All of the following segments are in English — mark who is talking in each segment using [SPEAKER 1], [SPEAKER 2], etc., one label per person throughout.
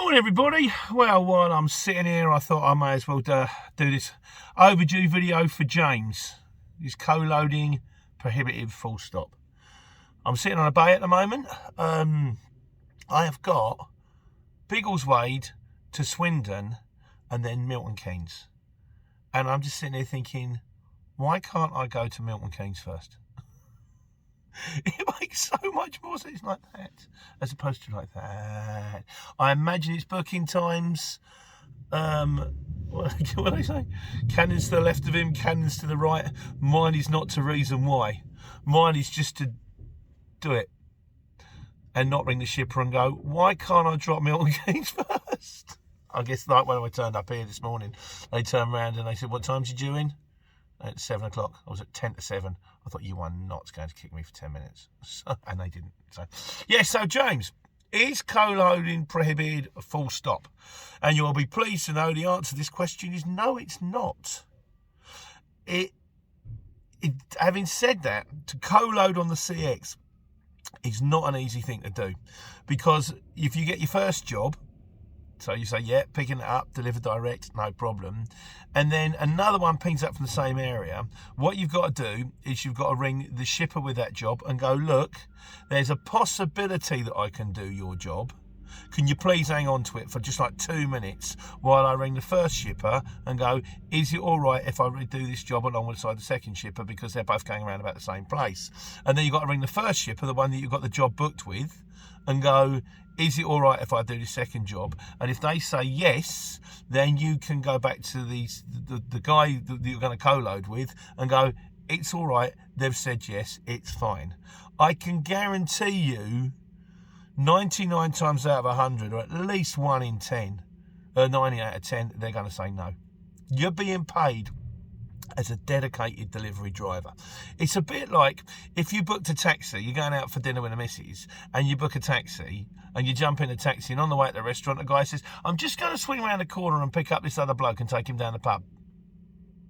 [SPEAKER 1] Morning everybody. Well, while I'm sitting here, I thought I may as well do this overdue video for James. He's co-loading prohibited full stop. I'm sitting on a bay at the moment. I have got Biggleswade to Swindon and then Milton Keynes. And I'm just sitting here thinking, why can't I go to Milton Keynes first? It makes so much more sense like that as opposed to like that. I imagine it's booking times. What do they say? Cannons to the left of him, cannons to the right. Mine is not to reason why. Mine is just to do it and not ring the shipper and go, why can't I drop Milton Keynes first? I guess like when I turned up here this morning, they turned around and they said, what time's you due in? At 7 o'clock. I was at 10 to 7. I thought, you are not going to kick me for 10 minutes. And they didn't. So, yeah, so James, is co-loading prohibited full stop? And you'll be pleased to know the answer to this question is no, it's not. Having said that, to co-load on the CX is not an easy thing to do. Because if you get your first job, so you say, yeah, picking it up, deliver direct, no problem. And then another one pings up from the same area. What you've got to do is you've got to ring the shipper with that job and go, look, there's a possibility that I can do your job. Can you please hang on to it for just like 2 minutes while I ring the first shipper and go, is it all right if I do this job alongside the second shipper because they're both going around about the same place? And then you've got to ring the first shipper, the one that you've got the job booked with, and go, is it all right if I do the second job? And if they say yes, then you can go back to the guy that you're going to co-load with and go, it's all right, they've said yes, it's fine. I can guarantee you 99 times out of 100, or at least 1 in 10, 90 out of 10, they're going to say no. You're being paid as a dedicated delivery driver. It's a bit like if you booked a taxi, you're going out for dinner with the missus, and you book a taxi, and you jump in a taxi, and on the way at the restaurant, the guy says, I'm just going to swing around the corner and pick up this other bloke and take him down the pub.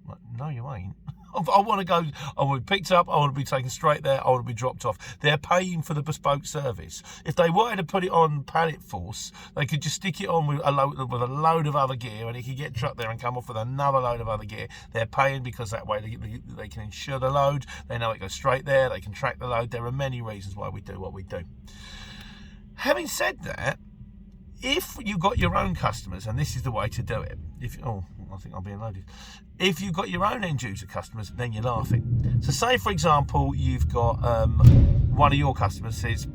[SPEAKER 1] Like, no, you ain't. I want to go, I want to be picked up, I want to be taken straight there, I want to be dropped off. They're paying for the bespoke service. If they wanted to put it on pallet force, they could just stick it on with a load of other gear, and it could get trucked there and come off with another load of other gear. They're paying because that way they can insure the load, they know it goes straight there, they can track the load. There are many reasons why we do what we do. Having said that, if you've got your own customers, and this is the way to do it, I think I'm being loaded. If you've got your own end user customers, then you're laughing. So say, for example, you've got one of your customers says,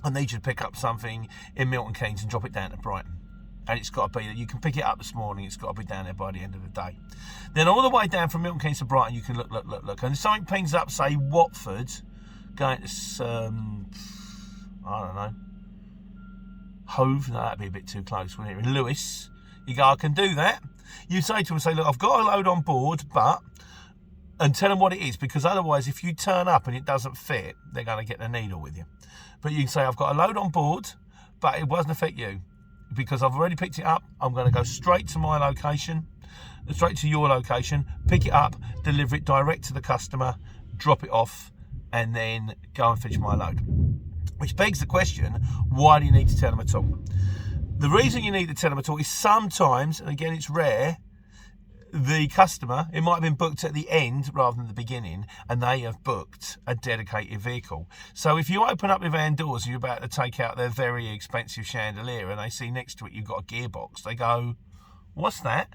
[SPEAKER 1] I need you to pick up something in Milton Keynes and drop it down to Brighton. And it's got to be that you can pick it up this morning, it's got to be down there by the end of the day. Then all the way down from Milton Keynes to Brighton, you can look. And if something pings up, say, Watford, going to, I don't know, Hove, no, that'd be a bit too close, wouldn't it? In Lewis, you go, I can do that. You say to them, say, look, I've got a load on board, and tell them what it is, because otherwise, if you turn up and it doesn't fit, they're going to get the needle with you. But you can say, I've got a load on board, but it doesn't affect you, because I've already picked it up. I'm going to go straight to my location, straight to your location, pick it up, deliver it direct to the customer, drop it off, and then go and finish my load. Which begs the question, why do you need to tell them at all? The reason you need to tell them at all is sometimes, and again it's rare, the customer, it might have been booked at the end rather than the beginning, and they have booked a dedicated vehicle. So if you open up your van doors and you're about to take out their very expensive chandelier and they see next to it you've got a gearbox, they go, what's that?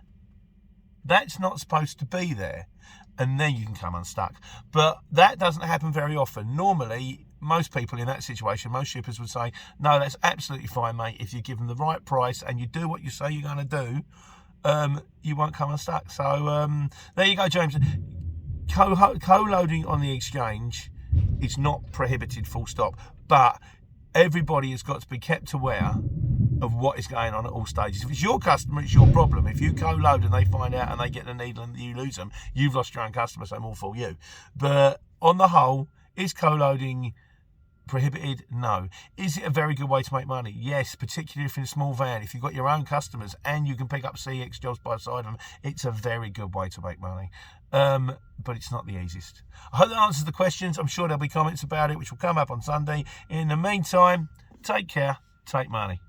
[SPEAKER 1] That's not supposed to be there. And then you can come unstuck. But that doesn't happen very often. Normally, most people in that situation, most shippers would say, no, that's absolutely fine, mate. If you give them the right price and you do what you say you're going to do, you won't come unstuck. So there you go, James. Co-loading on the exchange is not prohibited, full stop. But everybody has got to be kept aware of what is going on at all stages. If it's your customer, it's your problem. If you co-load and they find out and they get the needle and you lose them, you've lost your own customer, so more for you. But on the whole, is co-loading prohibited? No. Is it a very good way to make money? Yes, particularly if in a small van. If you've got your own customers and you can pick up CX jobs by the side of them, it's a very good way to make money. But it's not the easiest. I hope that answers the questions. I'm sure there'll be comments about it, which will come up on Sunday. In the meantime, take care, take money.